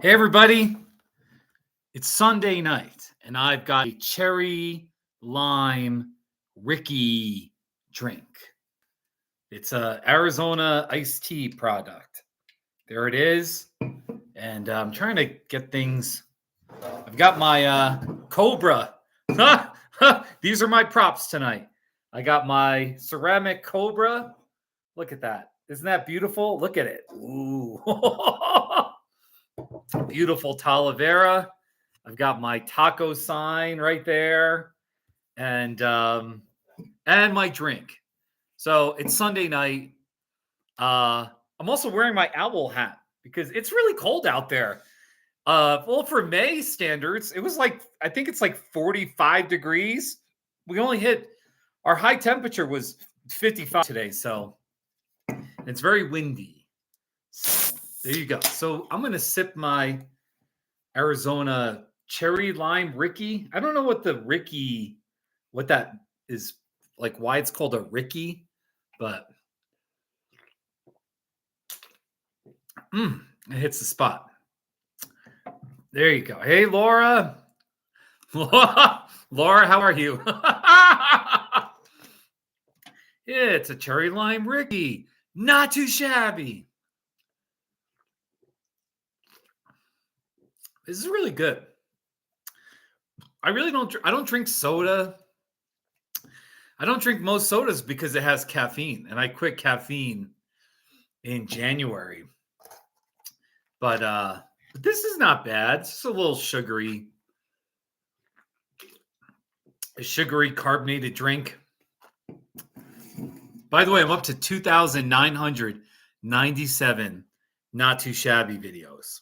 Hey, everybody. It's Sunday night, and I've got a cherry lime Rickey drink. It's a Arizona iced tea product. There it is. And I'm trying to get things. I've got my Cobra. These are my props tonight. I got my ceramic Cobra. Look at that. Isn't that beautiful? Look at it. Ooh. Beautiful Talavera. I've got my taco sign right there, and my drink. So it's Sunday night. I'm also wearing my owl hat because it's really cold out there. Well, for May standards, it was like I think it's like 45 degrees. We only hit our high temperature was 55 today, so it's very windy. So there you go. So I'm gonna sip my Arizona cherry lime Rickey. I don't know what the Rickey, what that is like, why it's called a Rickey, but it hits the spot. There you go. Hey, Laura. Laura, how are you? It's a cherry lime Rickey. Not too shabby. This is really good. I don't drink soda. I don't drink most sodas because it has caffeine, and I quit caffeine in January. But this is not bad. It's just a little sugary carbonated drink. By the way, I'm up to 2,997 not too shabby videos.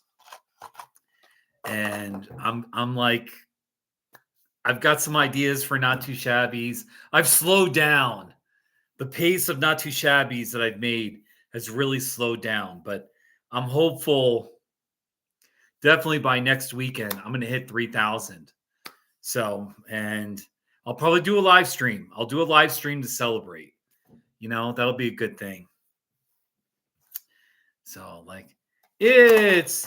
And I'm like, I've got some ideas for not too shabbies. I've slowed down. The pace of not too shabbies that I've made has really slowed down, but I'm hopeful definitely by next weekend I'm going to hit 3,000. So, and I'll probably do a live stream. I'll do a live stream to celebrate. You know, that'll be a good thing. So, like, it's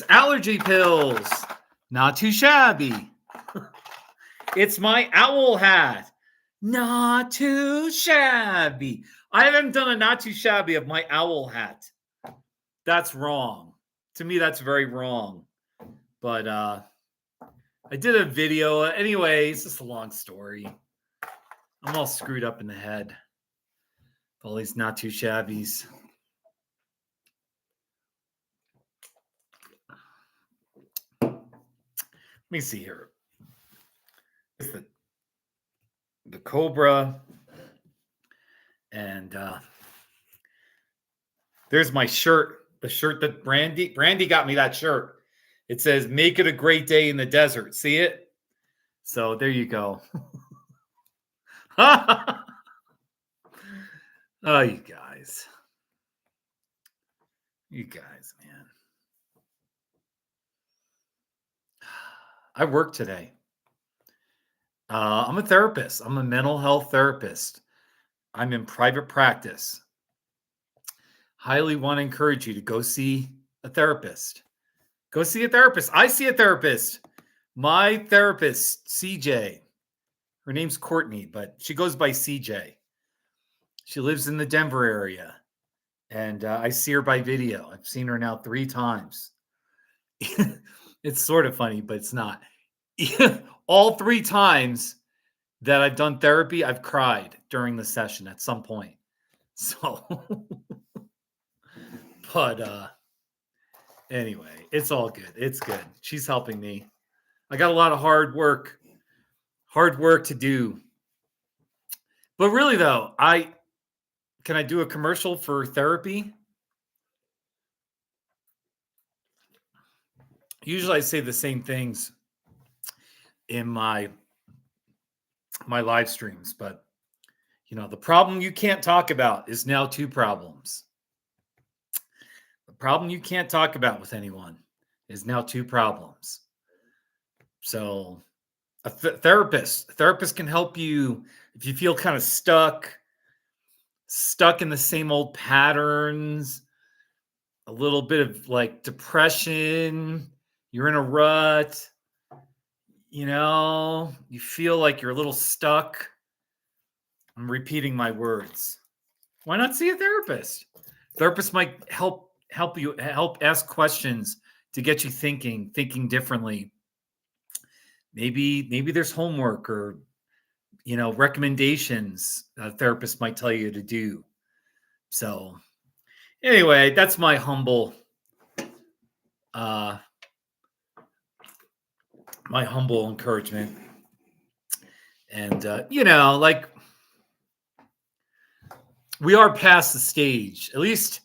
allergy pills. Not too shabby. It's my owl hat. Not too shabby. I haven't done a not too shabby of my owl hat. That's wrong. To me, that's very wrong. But I did a video. Anyway, it's just a long story. I'm all screwed up in the head. All these not too shabbies. Let me see here. It's the Cobra. And there's my shirt. The shirt that Brandy got me that shirt. It says, "Make it a great day in the desert." See it? So there you go. Oh, you guys. You guys, man. I work today. I'm a therapist. I'm a mental health therapist. I'm in private practice. Highly want to encourage you to go see a therapist. Go see a therapist. I see a therapist. My therapist, CJ, her name's Courtney, but she goes by CJ. She lives in the Denver area, and I see her by video. I've seen her now 3 times. It's sort of funny, but it's not. All 3 times that I've done therapy, I've cried during the session at some point. So, but anyway, it's all good. It's good. She's helping me. I got a lot of hard work to do. But really, though, can I do a commercial for therapy? Usually I say the same things in my live streams, but you know, the problem you can't talk about is now 2 problems. The problem you can't talk about with anyone is now 2 problems. So a therapist can help you if you feel kind of stuck in the same old patterns, a little bit of like depression, you're in a rut, you feel like you're a little stuck. I'm repeating my words. Why not see a therapist? Therapist might help ask questions to get you thinking differently. Maybe there's homework or recommendations a therapist might tell you to do. So anyway, that's my humble uh encouragement. And like, we are past the stage, at least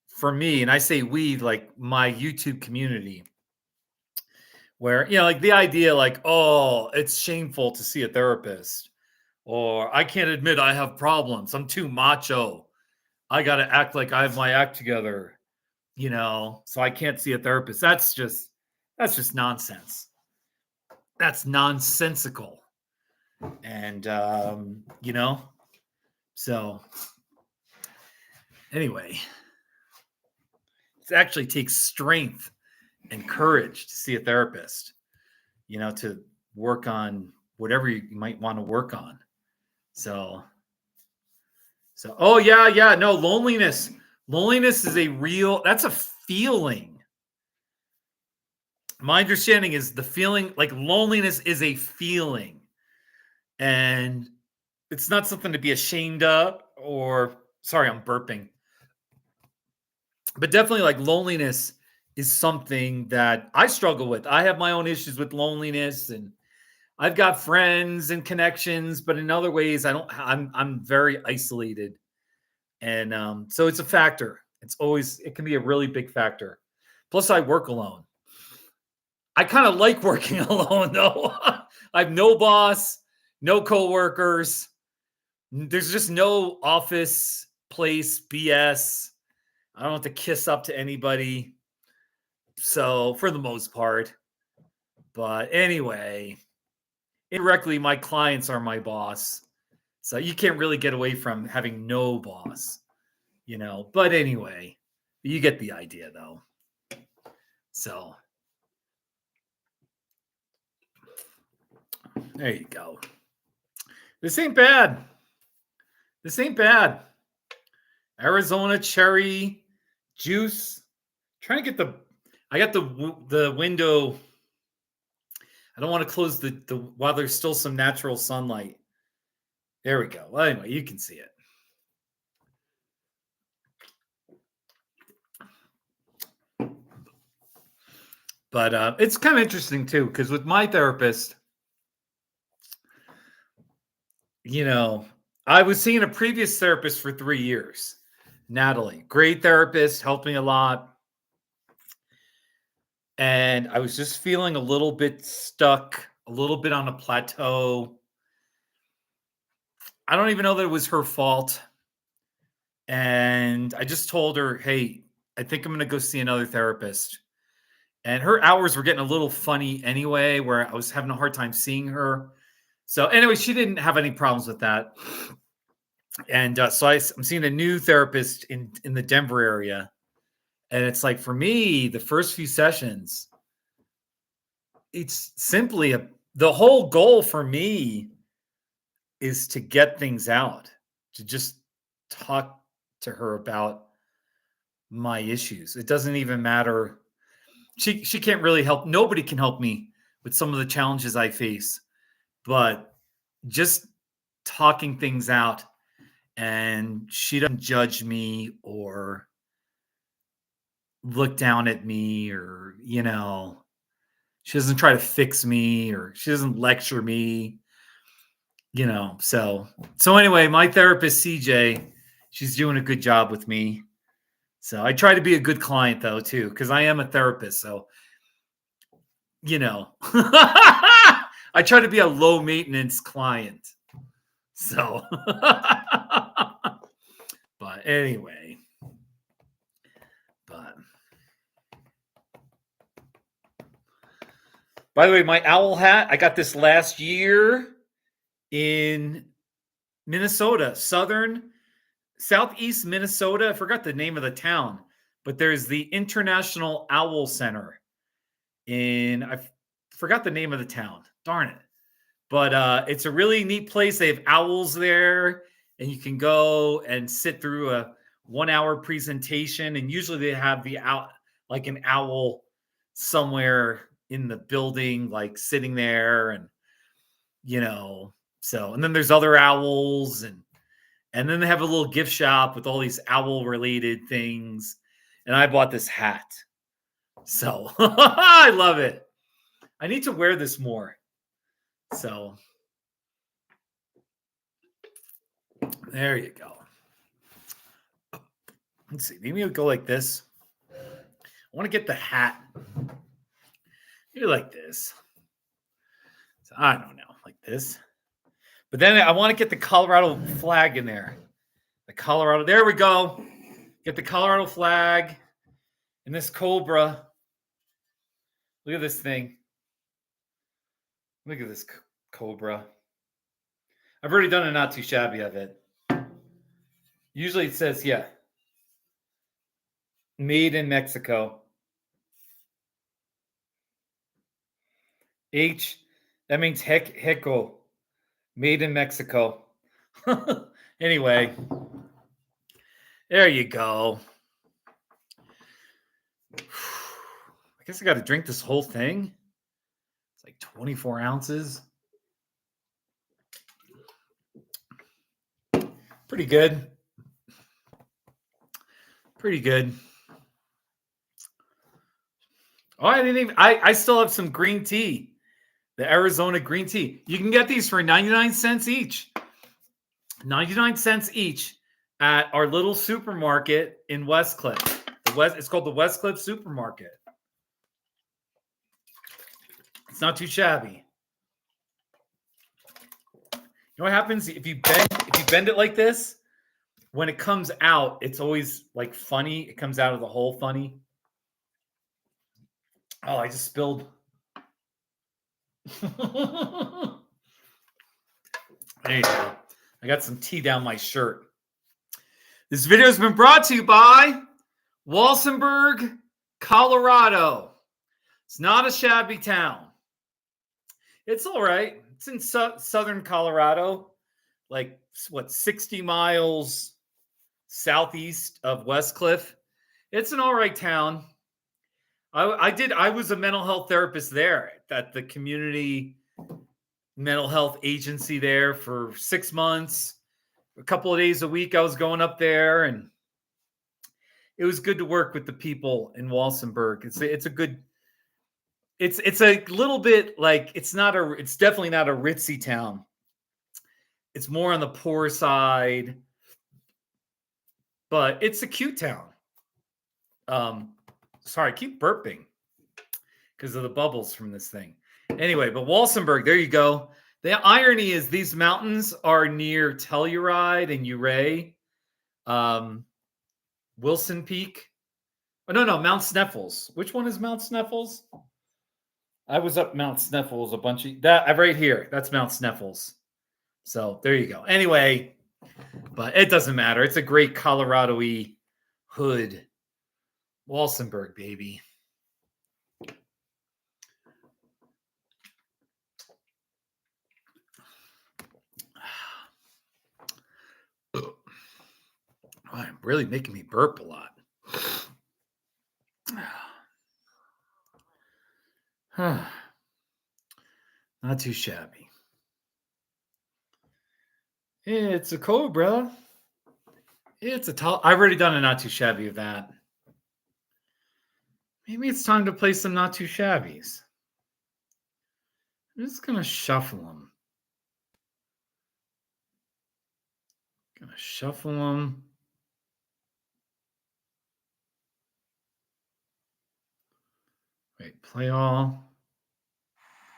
for me, and I say we, like my YouTube community, where like the idea, like, oh, it's shameful to see a therapist, or I can't admit I have problems, I'm too macho, I got to act like I have my act together, so I can't see a therapist. That's just nonsense. That's nonsensical. And so anyway, it actually takes strength and courage to see a therapist, to work on whatever you might want to work on. So oh yeah, no, loneliness is that's a feeling. My understanding is the feeling, like loneliness is a feeling, and it's not something to be ashamed of, or sorry, I'm burping. But definitely, like, loneliness is something that I struggle with. I have my own issues with loneliness, and I've got friends and connections, but in other ways I don't. I'm very isolated. And so it's a factor. It can be a really big factor. Plus, I work alone. I kind of like working alone, though. I have no boss, no coworkers. There's just no office place BS. I don't have to kiss up to anybody. So, for the most part. But anyway, indirectly, my clients are my boss. So you can't really get away from having no boss, But anyway, you get the idea, though. So there you go. This ain't bad. Arizona cherry juice. Trying to get I got the window. I don't want to close the while there's still some natural sunlight. There we go. Well, anyway, you can see it. But it's kind of interesting too, because with my therapist, I was seeing a previous therapist for 3 years. Natalie, great therapist, helped me a lot. And I was just feeling a little bit stuck, a little bit on a plateau. I don't even know that it was her fault. And I just told her, hey, I think I'm going to go see another therapist. And her hours were getting a little funny anyway, where I was having a hard time seeing her. So anyway, she didn't have any problems with that. And so I'm seeing a new therapist in the Denver area. And it's like, for me, the first few sessions, it's simply the whole goal for me is to get things out, to just talk to her about my issues. It doesn't even matter. She can't really help. Nobody can help me with some of the challenges I face, but just talking things out, and she doesn't judge me or look down at me, or she doesn't try to fix me, or she doesn't lecture me, so anyway, my therapist CJ, she's doing a good job with me. So I try to be a good client, though, too, because I am a therapist. So I try to be a low maintenance client. So but anyway, by the way, my owl hat, I got this last year in Minnesota, southeast Minnesota. I forgot the name of the town. but there's the International Owl Center I forgot the name of the town. Darn it. But it's a really neat place. They have owls there, and you can go and sit through a 1 hour presentation. And usually they have like an owl somewhere in the building, like sitting there, and and then there's other owls, and then they have a little gift shop with all these owl related things. And I bought this hat. So I love it. I need to wear this more. So there you go. Let's see. Maybe I'll go like this. I want to get the hat. Maybe like this. So I don't know, like this. But then I want to get the Colorado flag in there. The Colorado. There we go. Get the Colorado flag and this cobra. Look at this thing. Look at this cobra. I've already done a not too shabby of it. Usually it says, yeah, made in Mexico. H, that means Heco. Made in Mexico. Anyway, there you go. I guess I got to drink this whole thing. It's like 24 ounces. Pretty good. Pretty good. Oh, I still have some green tea. The Arizona green tea. You can get these for 99 cents each. 99 cents each at our little supermarket in Westcliff. It's called the Westcliff Supermarket. It's not too shabby. You know what happens if you bend it like this? When it comes out, it's always like funny. It comes out of the hole funny. Oh, I just spilled. There you go. I got some tea down my shirt. This video has been brought to you by Walsenburg, Colorado. It's not a shabby town. It's all right. It's in southern Colorado, like 60 miles southeast of Westcliff. It's an all right town. I was a mental health therapist there at the community mental health agency there for 6 months. A couple of days a week I was going up there, and it was good to work with the people in Walsenburg. It's a little bit like it's definitely not a ritzy town. It's more on the poor side, but it's a cute town. Sorry, I keep burping because of the bubbles from this thing. Anyway, but Walsenburg, there you go. The irony is these mountains are near Telluride and Ouray, Wilson Peak. Oh, no, Mount Sneffels. Which one is Mount Sneffels? I was up Mount Sneffels a bunch of that right here. That's Mount Sneffels. So there you go. Anyway, but it doesn't matter. It's a great Colorado-y hood. Walsenburg, baby. I'm really making me burp a lot. Not too shabby. It's a cobra. I've already done a not too shabby of that. Maybe it's time to play some not too shabbies. I'm just gonna shuffle them. Wait, play all.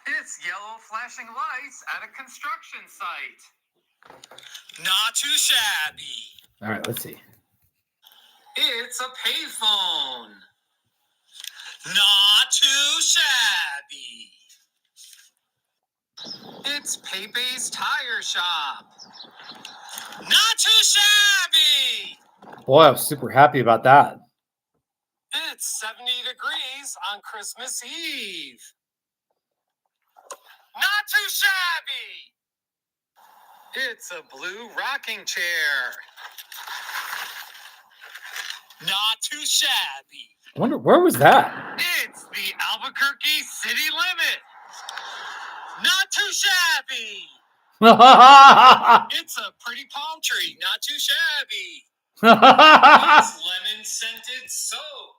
It's yellow flashing lights at a construction site. Not too shabby. All right, let's see. It's a payphone. Not too shabby. It's Pepe's Tire Shop. Not too shabby. Boy, I was super happy about that. It's 70 degrees on Christmas Eve. Not too shabby. It's a blue rocking chair. Not too shabby. I wonder where was that? It's the Albuquerque city limit. Not too shabby. It's a pretty palm tree. Not too shabby. It's lemon scented soap.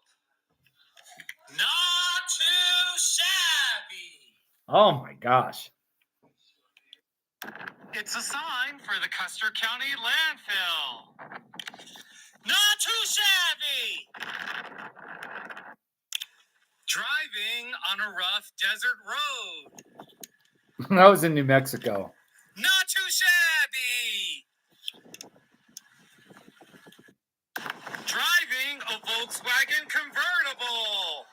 Not too shabby. Oh my gosh. It's a sign for the Custer County landfill. Not too shabby. Driving on a rough desert road. That was in New Mexico. Not too shabby. Driving a Volkswagen convertible.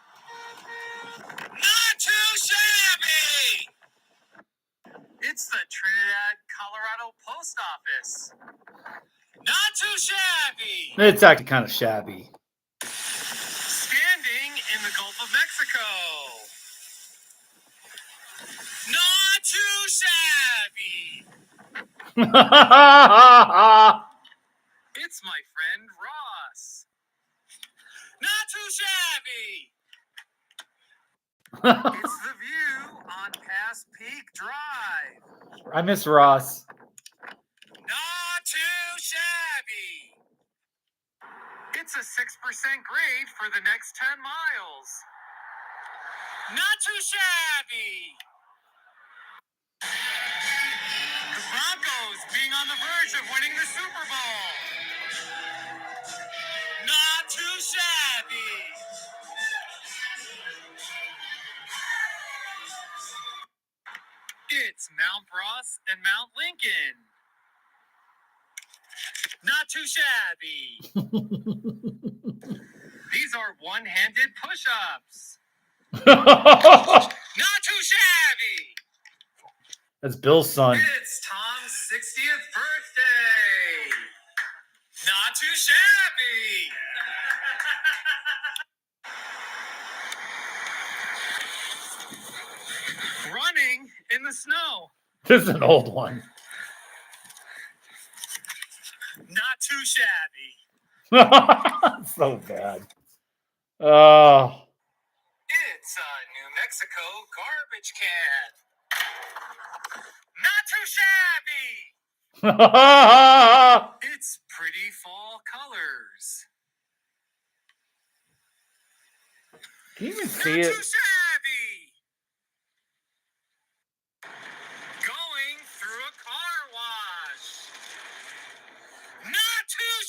Not too shabby. It's the Trinidad, Colorado post office. Not too shabby. It's actually kind of shabby. Standing in the Gulf of Mexico. Not too shabby. It's my friend Ross. Not too shabby. It's the view on Pass Peak Drive. I miss Ross. Not too shabby. It's a 6% grade for the next 10 miles. Not too shabby. The Broncos being on the verge of winning the Super Bowl. Not too shabby. It's Mount Ross and Mount Lincoln. Not too shabby. These are one-handed push-ups. Not too shabby. That's Bill's son. It's Tom's 60th birthday. Not too shabby. Running in the snow. This is an old one. Not too shabby. So bad. Oh. It's a New Mexico garbage can. Not too shabby. It's pretty fall colors. Can you even Not see it? too shabby. Going through a car wash. Not too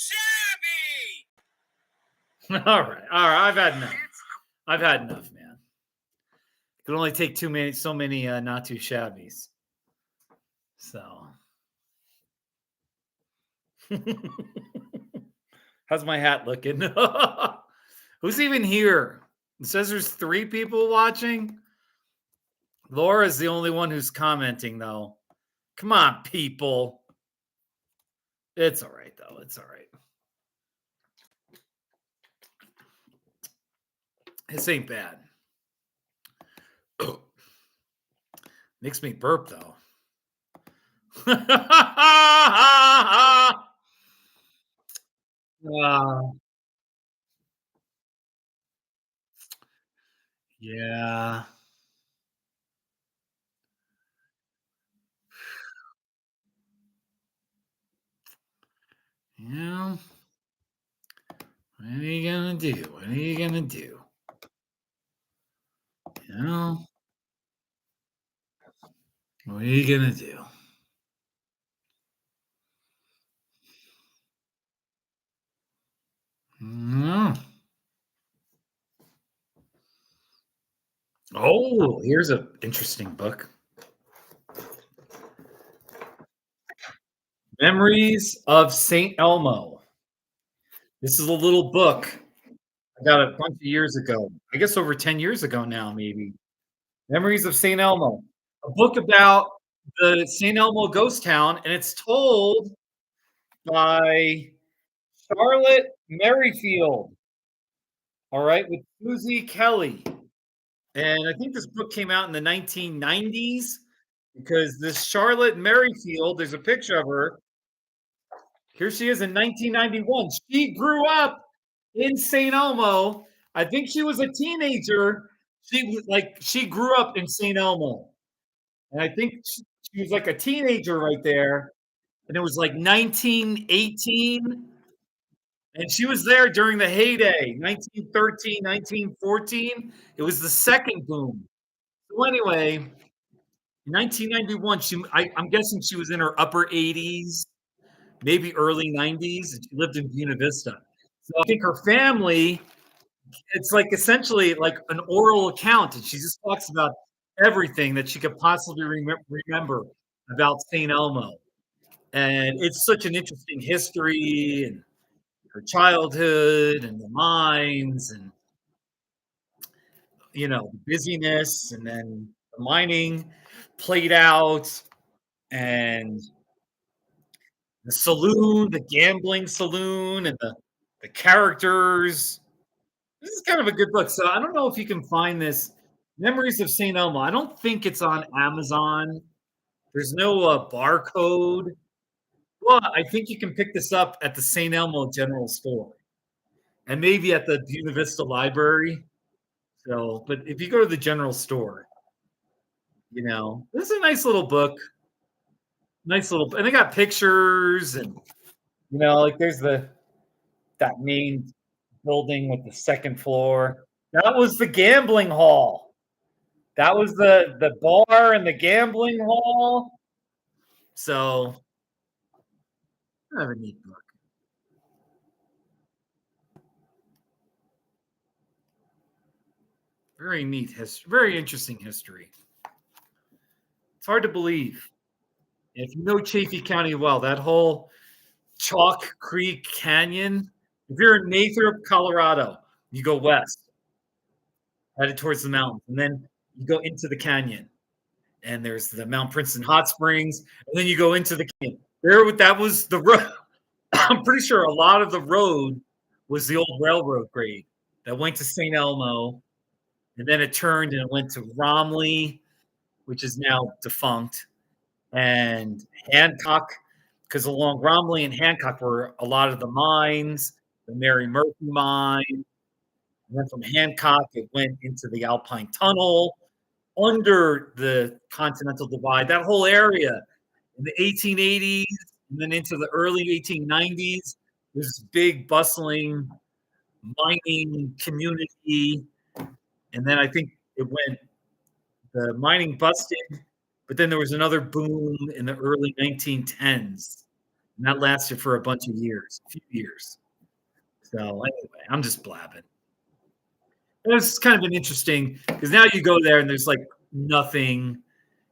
shabby. All right. I've had enough. I've had enough, man. Could only take so many not too shabbies. So, how's my hat looking? Who's even here? It says there's 3 people watching. Laura's the only one who's commenting, though. Come on, people. It's all right, though. It's all right. This ain't bad. Makes me burp, though. Yeah. Yeah. What are you gonna do? What are you gonna do? You know? What are you gonna do? Mm. Oh, here's an interesting book. Memories of Saint Elmo. This is a little book I got a bunch of years ago. I guess over 10 years ago now, maybe. Memories of Saint Elmo. A book about the Saint Elmo ghost town, and it's told by Charlotte Merrifield. All right, with Susie Kelly. And I think this book came out in the 1990s because this Charlotte Merrifield, there's a picture of her. Here she is in 1991. She grew up in St. Elmo. I think she was a teenager. She grew up in St. Elmo. And I think she was like a teenager right there. And it was like 1918. And she was there during the heyday, 1913, 1914. It was the second boom. So anyway, in 1991, I'm guessing she was in her upper 80s, maybe early 90s, and she lived in Buena Vista. So I think her family, it's like essentially like an oral account, and she just talks about everything that she could possibly remember about St. Elmo. And it's such an interesting history and her childhood and the mines and the busyness and then the mining played out and the saloon, the gambling saloon, and the characters. This is kind of a good book. So I don't know if you can find this. Memories of St. Elmo. I don't think it's on Amazon. There's no barcode. Well, I think you can pick this up at the St. Elmo General Store and maybe at the Buena Vista Library. So, but if you go to the general store, this is a nice little book. Nice little, and they got pictures and like there's that main building with the second floor. That was the gambling hall. That was the bar and the gambling hall. So, kind of a neat book. Very neat history. Very interesting history. It's hard to believe. If you know Chaffee County well, that whole Chalk Creek Canyon. If you're in Lathrop, Colorado, you go west, headed towards the mountains, and then you go into the canyon. And there's the Mount Princeton Hot Springs, and then you go into the canyon. That was the road. I'm pretty sure a lot of the road was the old railroad grade that went to St. Elmo, and then it turned and it went to Romley, which is now defunct, and Hancock, because along Romley and Hancock were a lot of the mines, the Mary Murphy mine. And then from Hancock, it went into the Alpine Tunnel, under the Continental Divide, that whole area in the 1880s and then into the early 1890s. This big, bustling mining community. And then I think the mining busted, but then there was another boom in the early 1910s. And that lasted for a few years. So anyway, I'm just blabbing. It was kind of an interesting, because now you go there and there's like nothing,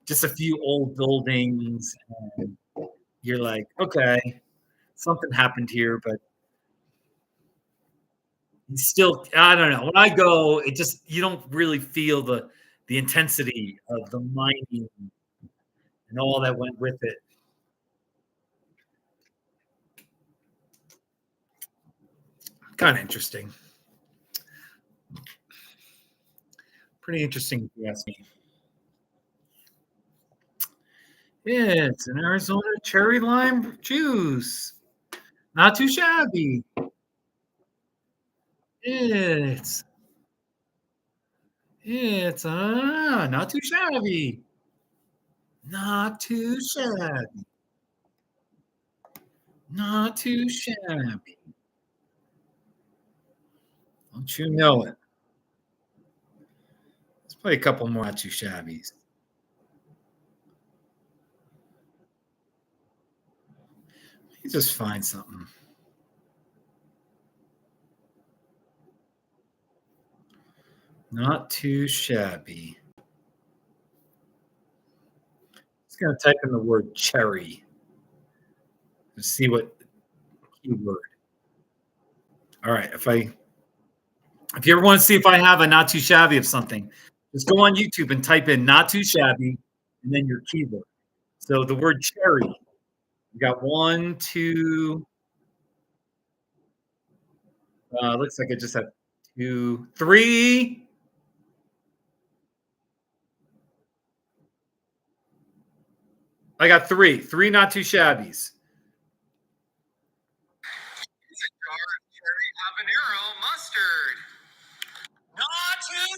just a few old buildings, and you're like, okay, something happened here, but still, I don't know. When I go, you don't really feel the intensity of the mining and all that went with it. Kind of interesting. Pretty interesting, if you ask me. Yeah, it's an Arizona cherry lime juice. Not too shabby. It's not too shabby. Not too shabby. Not too shabby. Don't you know it? Let's play a couple more not too shabbies. Let me just find something. Not too shabby. Just gonna type in the word cherry to see what keyword. All right, if you ever want to see if I have a not too shabby of something, just go on YouTube and type in not too shabby and then your keyword. So the word cherry. We got 1, 2. Looks like I just have 2, 3. I got 3. 3 not too shabbies. It's a jar of cherry habanero mustard. Not too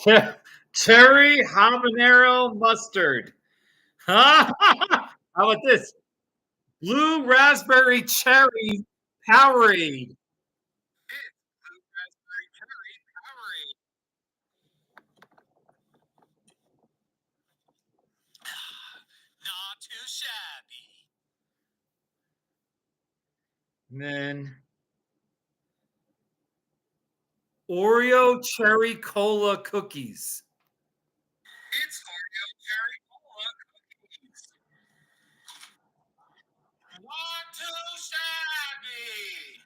shabby. Cherry habanero mustard. How about this? Blue raspberry cherry Powerade. It's blue raspberry cherry Powerade. Not too shabby. And then Oreo cherry cola cookies. It's Oreo cherry cola cookies. Not too shabby.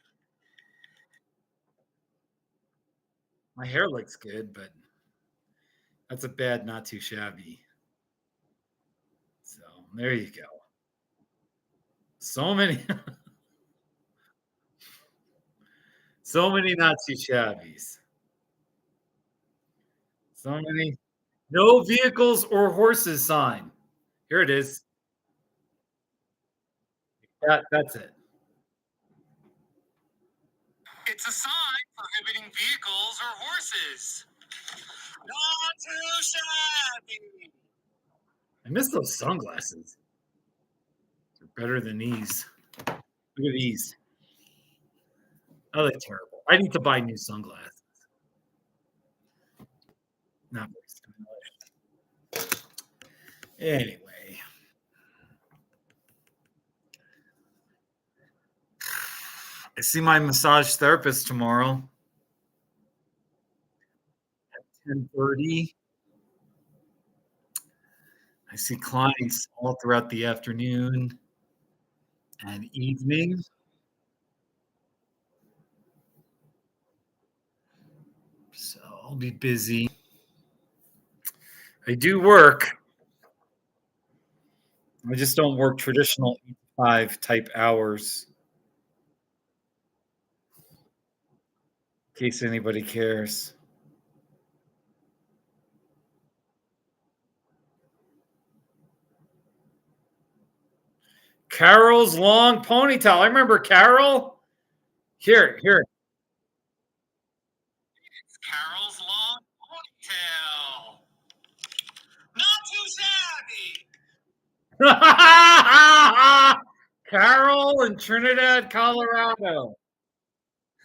My hair looks good, but that's a bad, not too shabby. So there you go. So many, so many not too shabbies. So many. No vehicles or horses sign. Here it is. That's it. It's a sign prohibiting vehicles or horses. Not too shabby. I miss those sunglasses. They're better than these. Look at these. Oh, they're terrible. I need to buy new sunglasses. Not very stylish. Anyway, I see my massage therapist tomorrow at 10:30. I see clients all throughout the afternoon and evening. So I'll be busy. I do work. I just don't work traditional 8 to 5 type hours, in case anybody cares. Carol's long ponytail. I remember Carol. Here. It's Carol's long ponytail. Not too shabby. Carol in Trinidad, Colorado.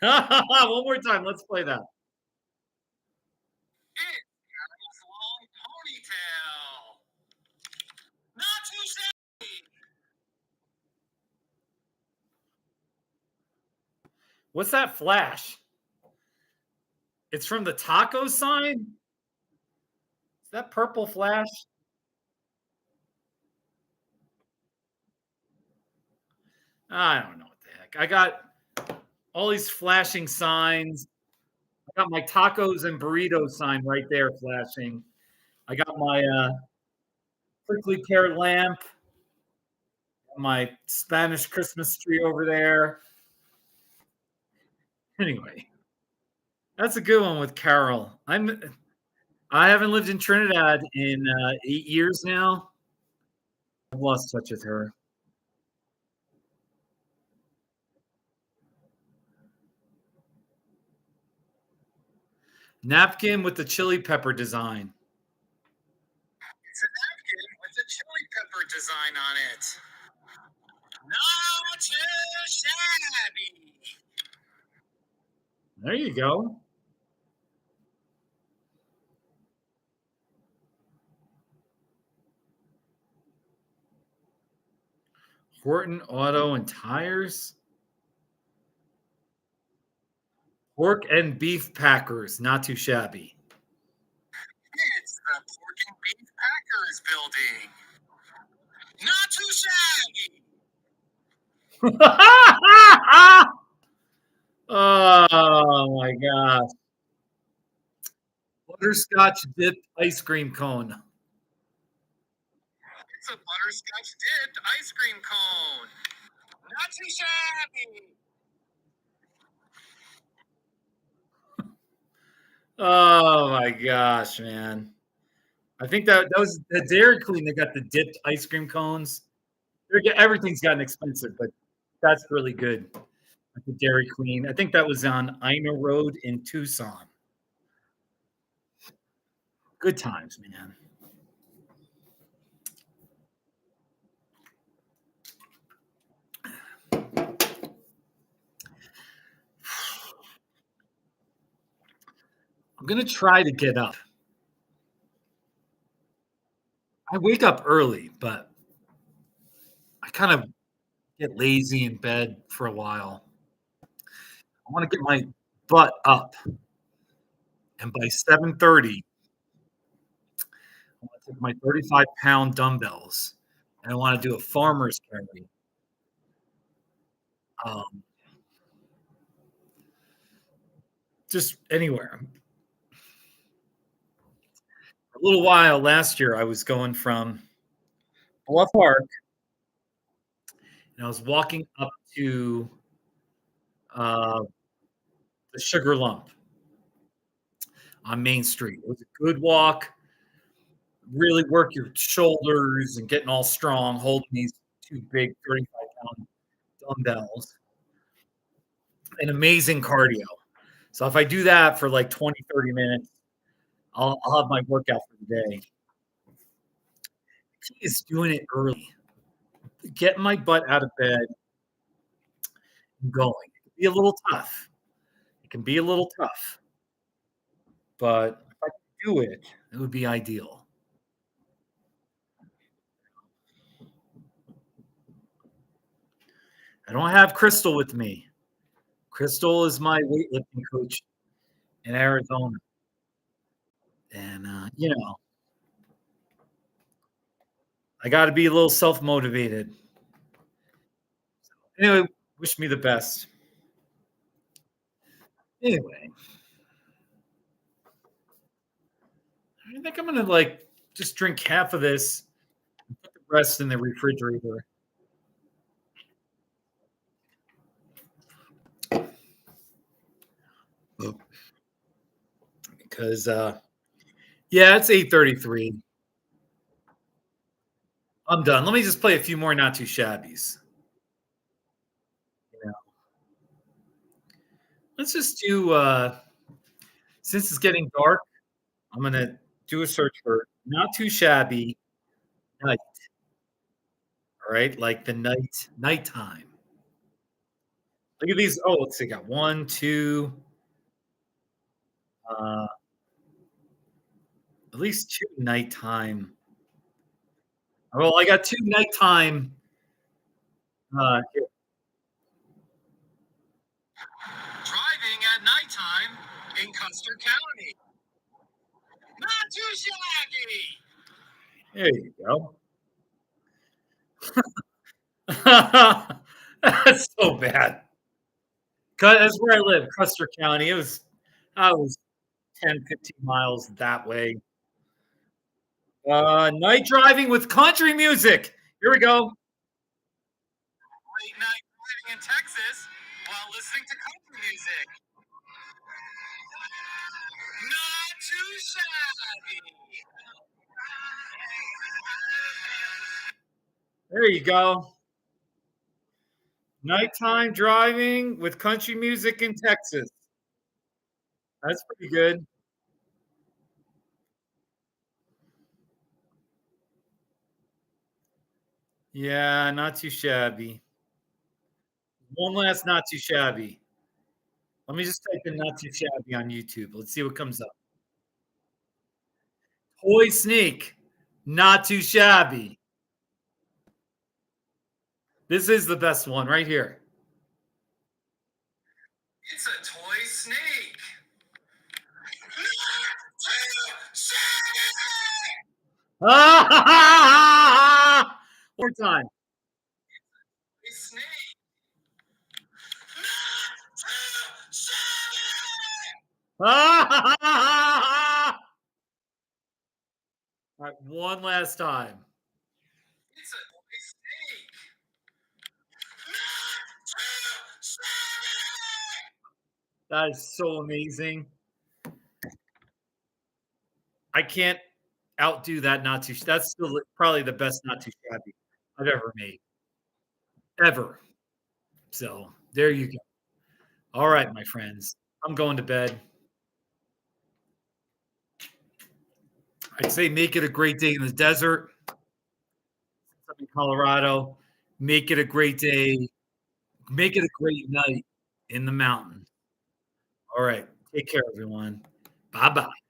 One more time. Let's play that. It's Carol's long ponytail. Not too shabby. What's that flash? It's from the taco sign? Is that purple flash? I don't know what the heck. I got all these flashing signs. I got my tacos and burritos sign right there flashing. I got my prickly pear lamp, my Spanish Christmas tree over there. Anyway, that's a good one with Carol. I haven't lived in Trinidad in 8 years now. I've lost touch with her. Napkin with the chili pepper design. It's a napkin with a chili pepper design on it. Not too shabby. There you go. Horton Auto and Tires. Pork and beef packers, not too shabby. It's the Pork and Beef Packers building. Not too shabby. Oh my gosh. Butterscotch dip ice cream cone. It's a butterscotch dipped ice cream cone. Not too shabby. Oh my gosh, man. I think that was the Dairy Queen that got the dipped ice cream cones. Everything's gotten expensive, but that's really good at the Dairy Queen. I think that was on Ina Road in Tucson. Good times, man. I'm gonna try to get up. I wake up early, but I kind of get lazy in bed for a while. I want to get my butt up, and by 7:30, I want to take my 35-pound dumbbells, and I want to do a farmer's carry. Um, just anywhere. A little while last year, I was going from Bluff Park, and I was walking up to uh, the Sugar Lump on Main Street. It was a good walk. Really work your shoulders and getting all strong, holding these two big 35-pound dumbbells, and amazing cardio. So if I do that for like 20, 30 minutes, I'll have my workout for the day. Key is doing it early, getting my butt out of bed and going. It can be a little tough. It can be a little tough, but if I could do it, it would be ideal. I don't have Crystal with me. Crystal is my weightlifting coach in Arizona. And, I got to be a little self motivated. Anyway, wish me the best. Anyway, I think I'm going to like just drink half of this, put the rest in the refrigerator. Because, yeah, it's 8:33. I'm done. Let me just play a few more not too shabbies. You know, let's just do. Since it's getting dark, I'm gonna do a search for not too shabby night. All right, like the nighttime. Look at these. Oh, let's see. Got one, two, uh, at least two nighttime. Well, I got two nighttime. Here. Driving at nighttime in Custer County. Not too shabby. There you go. That's so bad. That's where I live, Custer County. I was 10, 15 miles that way. Night driving with country music. Here we go. Late night driving in Texas while listening to country music. Not too shabby. There you go. Nighttime driving with country music in Texas. That's pretty good. Yeah, not too shabby. One last not too shabby. Let me just type in not too shabby on YouTube. Let's see what comes up. Toy Snake, not too shabby. This is the best one right here. It's a toy snake. Not too shabby. More time. A snake. Not too shabby. All right, one last time. It's a toy snake. Not too shabby. That is so amazing. I can't outdo that not too that's still probably the best not too shabby I've ever made, ever. So, there you go. Alright, my friends. I'm going to bed. I'd say make it a great day in the desert. I'm in Colorado. Make it a great day. Make it a great night in the mountains. Alright. Take care, everyone. Bye-bye.